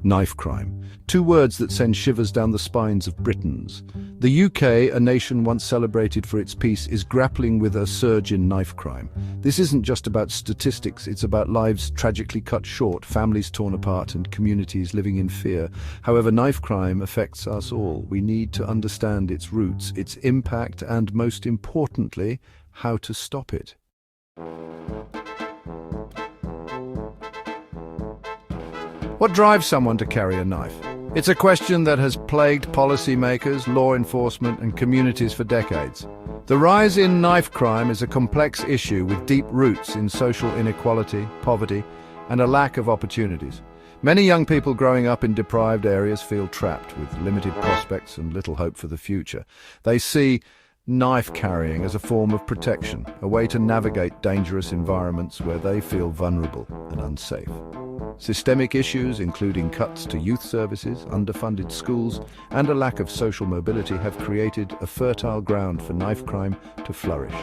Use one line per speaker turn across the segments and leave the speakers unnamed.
Knife crime. Two words that send shivers down the spines of Britons. The UK, a nation once celebrated for its peace, is grappling with a surge in knife crime. This isn't just about statistics, it's about lives tragically cut short, families torn apart, and communities living in fear. However, knife crime affects us all. We need to understand its roots, its impact, and most importantly, how to stop it. What drives someone to carry a knife? It's a question that has plagued policymakers, law enforcement, and communities for decades. The rise in knife crime is a complex issue with deep roots in social inequality, poverty, and a lack of opportunities. Many young people growing up in deprived areas feel trapped with limited prospects and little hope for the future. They see knife carrying as a form of protection, a way to navigate dangerous environments where they feel vulnerable and unsafe. Systemic issues, including cuts to youth services, underfunded schools, and a lack of social mobility, have created a fertile ground for knife crime to flourish.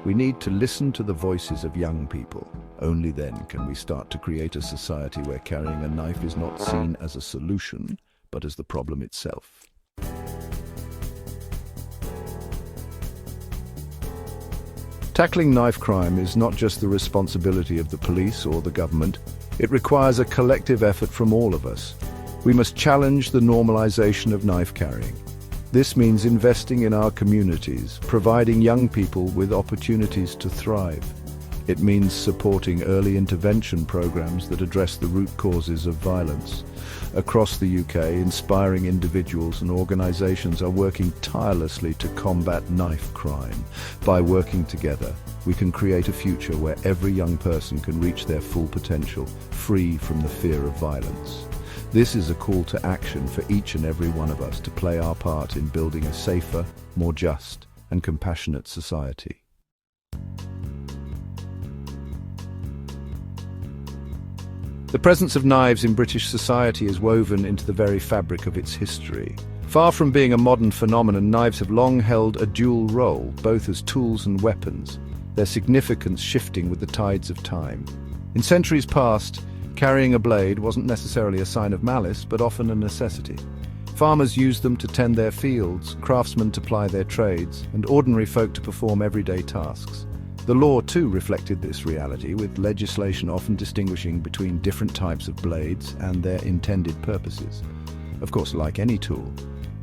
We need to listen to the voices of young people. Only then can we start to create a society where carrying a knife is not seen as a solution, but as the problem itself. Tackling knife crime is not just the responsibility of the police or the government. It requires a collective effort from all of us. We must challenge the normalization of knife carrying. This means investing in our communities, providing young people with opportunities to thrive. It means supporting early intervention programs that address the root causes of violence. Across the UK, inspiring individuals and organisations are working tirelessly to combat knife crime. By working together, we can create a future where every young person can reach their full potential, free from the fear of violence. This is a call to action for each and every one of us to play our part in building a safer, more just, and compassionate society. The presence of knives in British society is woven into the very fabric of its history. Far from being a modern phenomenon, knives have long held a dual role, both as tools and weapons, their significance shifting with the tides of time. In centuries past, carrying a blade wasn't necessarily a sign of malice, but often a necessity. Farmers used them to tend their fields, craftsmen to ply their trades, and ordinary folk to perform everyday tasks. The law, too, reflected this reality, with legislation often distinguishing between different types of blades and their intended purposes. Of course, like any tool,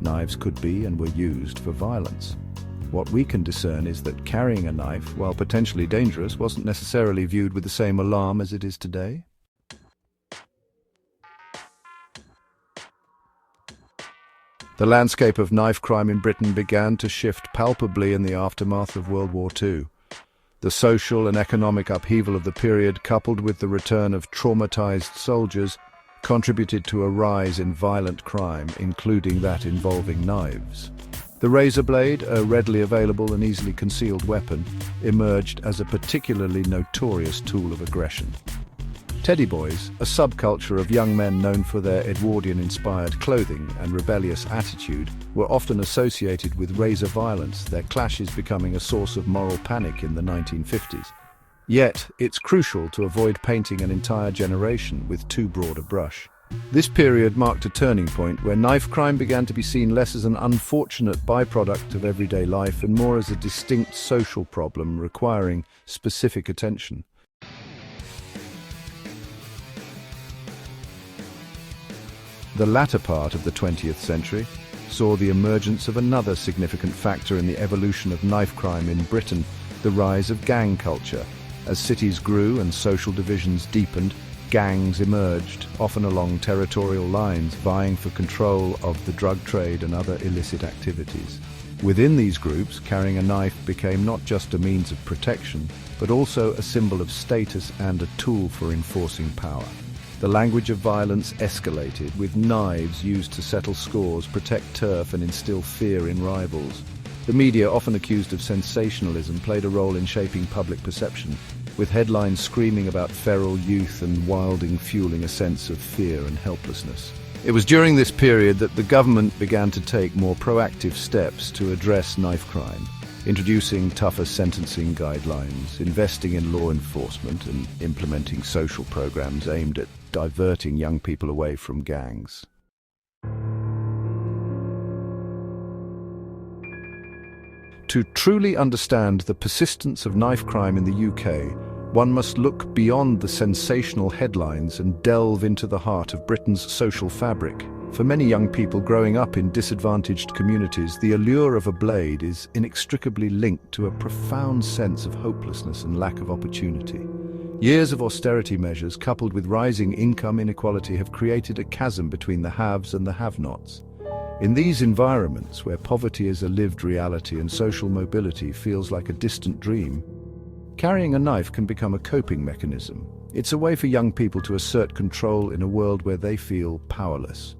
knives could be and were used for violence. What we can discern is that carrying a knife, while potentially dangerous, wasn't necessarily viewed with the same alarm as it is today. The landscape of knife crime in Britain began to shift palpably in the aftermath of World War II. The social and economic upheaval of the period, coupled with the return of traumatized soldiers, contributed to a rise in violent crime, including that involving knives. The razor blade, a readily available and easily concealed weapon, emerged as a particularly notorious tool of aggression. Teddy boys, a subculture of young men known for their Edwardian-inspired clothing and rebellious attitude, were often associated with razor violence, their clashes becoming a source of moral panic in the 1950s. Yet, it's crucial to avoid painting an entire generation with too broad a brush. This period marked a turning point where knife crime began to be seen less as an unfortunate byproduct of everyday life and more as a distinct social problem requiring specific attention. The latter part of the 20th century saw the emergence of another significant factor in the evolution of knife crime in Britain, the rise of gang culture. As cities grew and social divisions deepened, gangs emerged, often along territorial lines, vying for control of the drug trade and other illicit activities. Within these groups, carrying a knife became not just a means of protection, but also a symbol of status and a tool for enforcing power. The language of violence escalated, with knives used to settle scores, protect turf, and instill fear in rivals. The media, often accused of sensationalism, played a role in shaping public perception, with headlines screaming about feral youth and wilding fueling a sense of fear and helplessness. It was during this period that the government began to take more proactive steps to address knife crime, introducing tougher sentencing guidelines, investing in law enforcement, and implementing social programs aimed at diverting young people away from gangs. To truly understand the persistence of knife crime in the UK, one must look beyond the sensational headlines and delve into the heart of Britain's social fabric. For many young people growing up in disadvantaged communities, the allure of a blade is inextricably linked to a profound sense of hopelessness and lack of opportunity. Years of austerity measures, coupled with rising income inequality, have created a chasm between the haves and the have-nots. In these environments, where poverty is a lived reality and social mobility feels like a distant dream, carrying a knife can become a coping mechanism. It's a way for young people to assert control in a world where they feel powerless,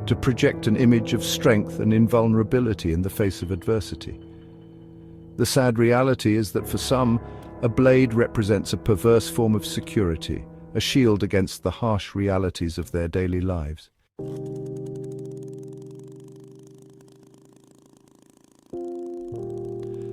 to project an image of strength and invulnerability in the face of adversity. The sad reality is that for some, a blade represents a perverse form of security, a shield against the harsh realities of their daily lives.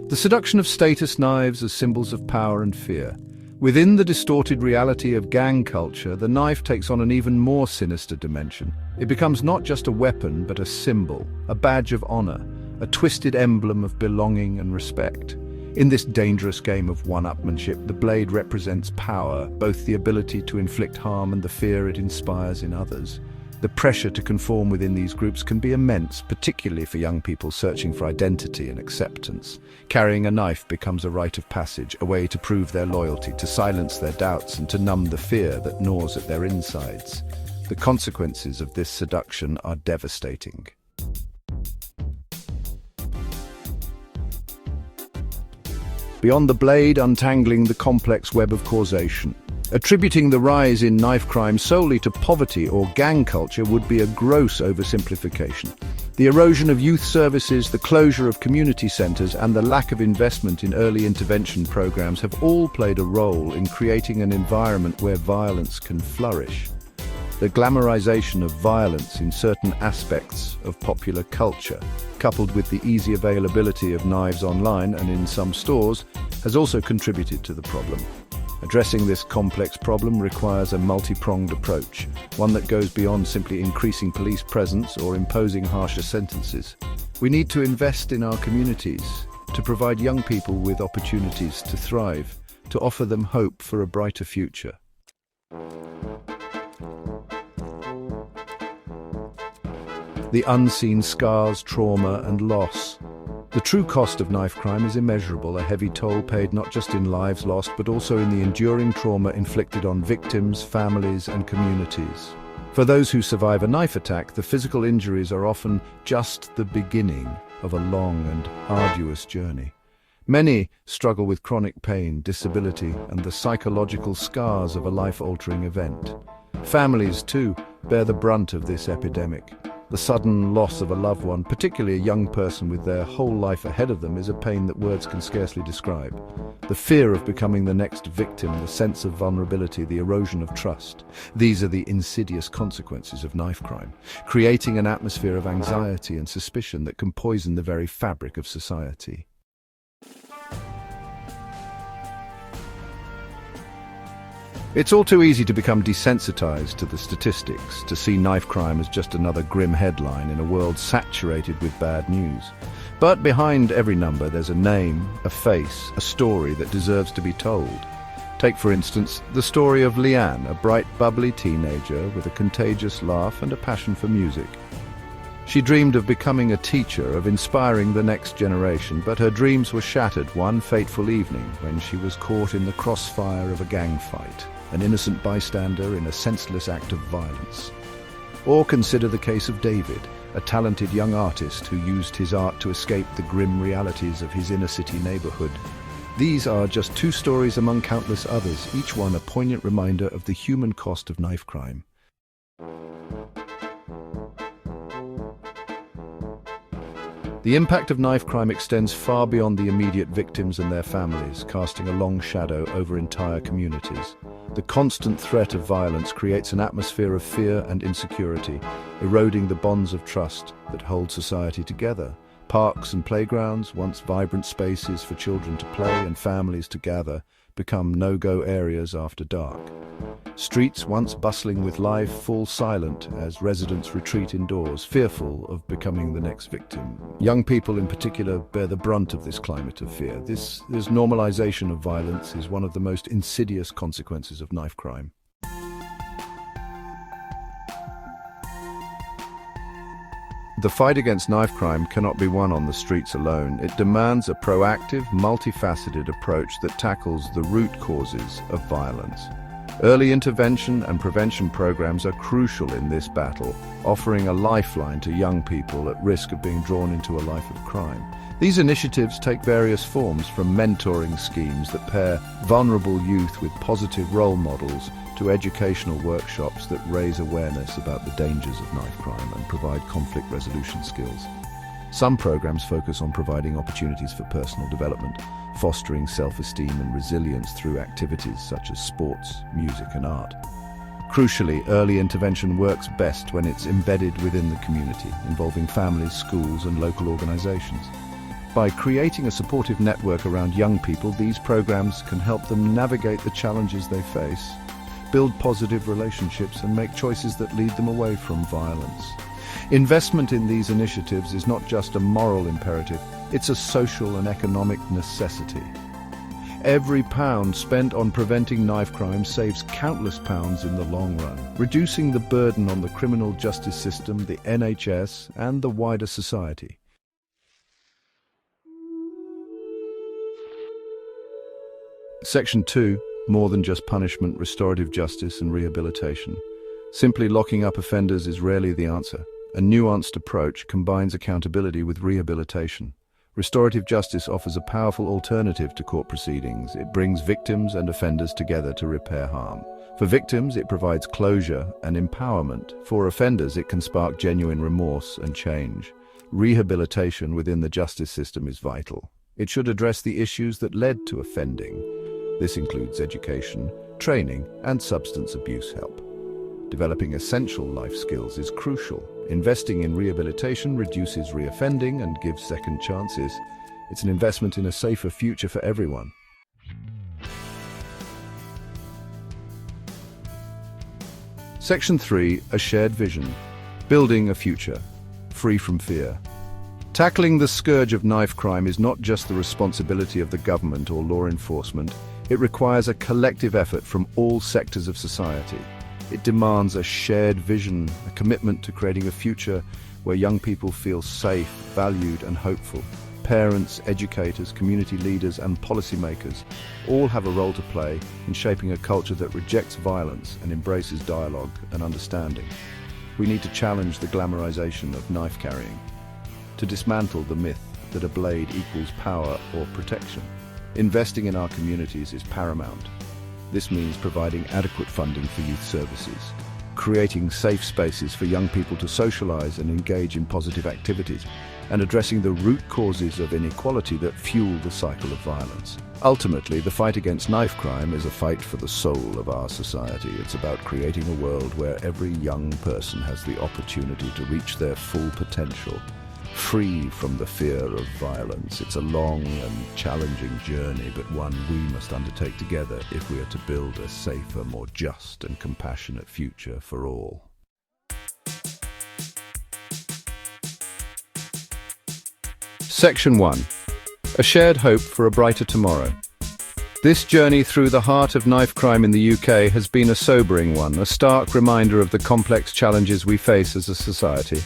The seduction of status knives as symbols of power and fear. Within the distorted reality of gang culture, the knife takes on an even more sinister dimension. It becomes not just a weapon, but a symbol, a badge of honor, a twisted emblem of belonging and respect. In this dangerous game of one-upmanship, the blade represents power, both the ability to inflict harm and the fear it inspires in others. The pressure to conform within these groups can be immense, particularly for young people searching for identity and acceptance. Carrying a knife becomes a rite of passage, a way to prove their loyalty, to silence their doubts, and to numb the fear that gnaws at their insides. The consequences of this seduction are devastating. Beyond the blade, untangling the complex web of causation. Attributing the rise in knife crime solely to poverty or gang culture would be a gross oversimplification. The erosion of youth services, the closure of community centres, and the lack of investment in early intervention programs have all played a role in creating an environment where violence can flourish. The glamorization of violence in certain aspects of popular culture, coupled with the easy availability of knives online and in some stores, has also contributed to the problem. Addressing this complex problem requires a multi-pronged approach, one that goes beyond simply increasing police presence or imposing harsher sentences. We need to invest in our communities, to provide young people with opportunities to thrive, to offer them hope for a brighter future. The unseen scars, trauma, and loss. The true cost of knife crime is immeasurable, a heavy toll paid not just in lives lost, but also in the enduring trauma inflicted on victims, families, and communities. For those who survive a knife attack, the physical injuries are often just the beginning of a long and arduous journey. Many struggle with chronic pain, disability, and the psychological scars of a life-altering event. Families, too, bear the brunt of this epidemic. The sudden loss of a loved one, particularly a young person with their whole life ahead of them, is a pain that words can scarcely describe. The fear of becoming the next victim, the sense of vulnerability, the erosion of trust. These are the insidious consequences of knife crime, creating an atmosphere of anxiety and suspicion that can poison the very fabric of society. It's all too easy to become desensitized to the statistics, to see knife crime as just another grim headline in a world saturated with bad news. But behind every number there's a name, a face, a story that deserves to be told. Take, for instance, the story of Leanne, a bright, bubbly teenager with a contagious laugh and a passion for music. She dreamed of becoming a teacher, of inspiring the next generation, but her dreams were shattered one fateful evening when she was caught in the crossfire of a gang fight, an innocent bystander in a senseless act of violence. Or consider the case of David, a talented young artist who used his art to escape the grim realities of his inner-city neighborhood. These are just two stories among countless others, each one a poignant reminder of the human cost of knife crime. The impact of knife crime extends far beyond the immediate victims and their families, casting a long shadow over entire communities. The constant threat of violence creates an atmosphere of fear and insecurity, eroding the bonds of trust that hold society together. Parks and playgrounds, once vibrant spaces for children to play and families to gather, become no-go areas after dark. Streets once bustling with life fall silent as residents retreat indoors, fearful of becoming the next victim. Young people in particular bear the brunt of this climate of fear. This normalization of violence is one of the most insidious consequences of knife crime. The fight against knife crime cannot be won on the streets alone. It demands a proactive, multifaceted approach that tackles the root causes of violence. Early intervention and prevention programs are crucial in this battle, offering a lifeline to young people at risk of being drawn into a life of crime. These initiatives take various forms, from mentoring schemes that pair vulnerable youth with positive role models to educational workshops that raise awareness about the dangers of knife crime and provide conflict resolution skills. Some programs focus on providing opportunities for personal development, fostering self-esteem and resilience through activities such as sports, music, and art. Crucially, early intervention works best when it's embedded within the community, involving families, schools, and local organizations. By creating a supportive network around young people, these programs can help them navigate the challenges they face, build positive relationships, and make choices that lead them away from violence. Investment in these initiatives is not just a moral imperative, it's a social and economic necessity. Every pound spent on preventing knife crime saves countless pounds in the long run, reducing the burden on the criminal justice system, the NHS, and the wider society. Section 2. More than just punishment, restorative justice and rehabilitation. Simply locking up offenders is rarely the answer. A nuanced approach combines accountability with rehabilitation. Restorative justice offers a powerful alternative to court proceedings. It brings victims and offenders together to repair harm. For victims, it provides closure and empowerment. For offenders, it can spark genuine remorse and change. Rehabilitation within the justice system is vital. It should address the issues that led to offending. This includes education, training, and substance abuse help. Developing essential life skills is crucial. Investing in rehabilitation reduces reoffending and gives second chances. It's an investment in a safer future for everyone. Section 3. A shared vision. Building a future, free from fear. Tackling the scourge of knife crime is not just the responsibility of the government or law enforcement. It requires a collective effort from all sectors of society. It demands a shared vision, a commitment to creating a future where young people feel safe, valued, and hopeful. Parents, educators, community leaders, and policymakers all have a role to play in shaping a culture that rejects violence and embraces dialogue and understanding. We need to challenge the glamorization of knife carrying, to dismantle the myth that a blade equals power or protection. Investing in our communities is paramount. This means providing adequate funding for youth services, creating safe spaces for young people to socialize and engage in positive activities, and addressing the root causes of inequality that fuel the cycle of violence. Ultimately, the fight against knife crime is a fight for the soul of our society. It's about creating a world where every young person has the opportunity to reach their full potential, free from the fear of violence. It's a long and challenging journey, but one we must undertake together if we are to build a safer, more just and compassionate future for all. Section 1. A shared hope for a brighter tomorrow. This journey through the heart of knife crime in the UK has been a sobering one, a stark reminder of the complex challenges we face as a society.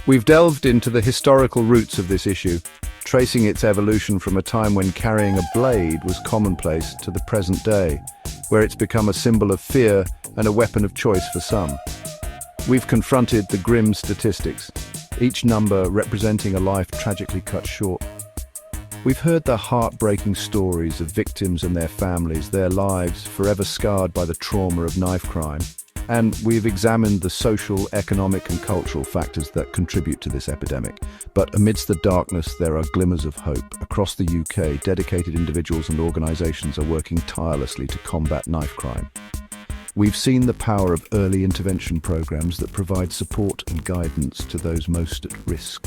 We've delved into the historical roots of this issue, tracing its evolution from a time when carrying a blade was commonplace to the present day, where it's become a symbol of fear and a weapon of choice for some. We've confronted the grim statistics, each number representing a life tragically cut short. We've heard the heartbreaking stories of victims and their families, their lives forever scarred by the trauma of knife crime. And we've examined the social, economic and cultural factors that contribute to this epidemic. But amidst the darkness, there are glimmers of hope. Across the UK, dedicated individuals and organisations are working tirelessly to combat knife crime. We've seen the power of early intervention programmes that provide support and guidance to those most at risk.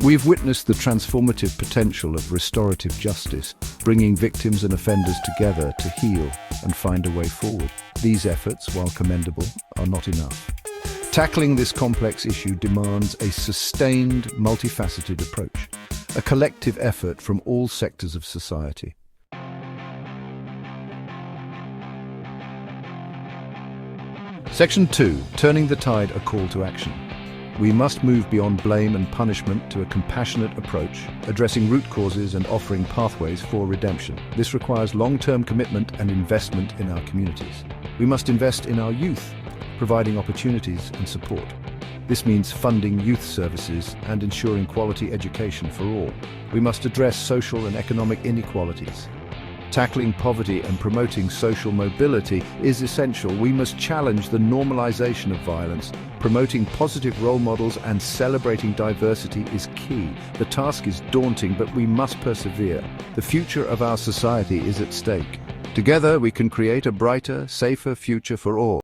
We've witnessed the transformative potential of restorative justice, bringing victims and offenders together to heal and find a way forward. These efforts, while commendable, are not enough. Tackling this complex issue demands a sustained, multifaceted approach, a collective effort from all sectors of society. Section 2. Turning the tide, a call to action. We must move beyond blame and punishment to a compassionate approach, addressing root causes and offering pathways for redemption. This requires long-term commitment and investment in our communities. We must invest in our youth, providing opportunities and support. This means funding youth services and ensuring quality education for all. We must address social and economic inequalities. Tackling poverty and promoting social mobility is essential. We must challenge the normalization of violence. Promoting positive role models and celebrating diversity is key. The task is daunting, but we must persevere. The future of our society is at stake. Together, we can create a brighter, safer future for all.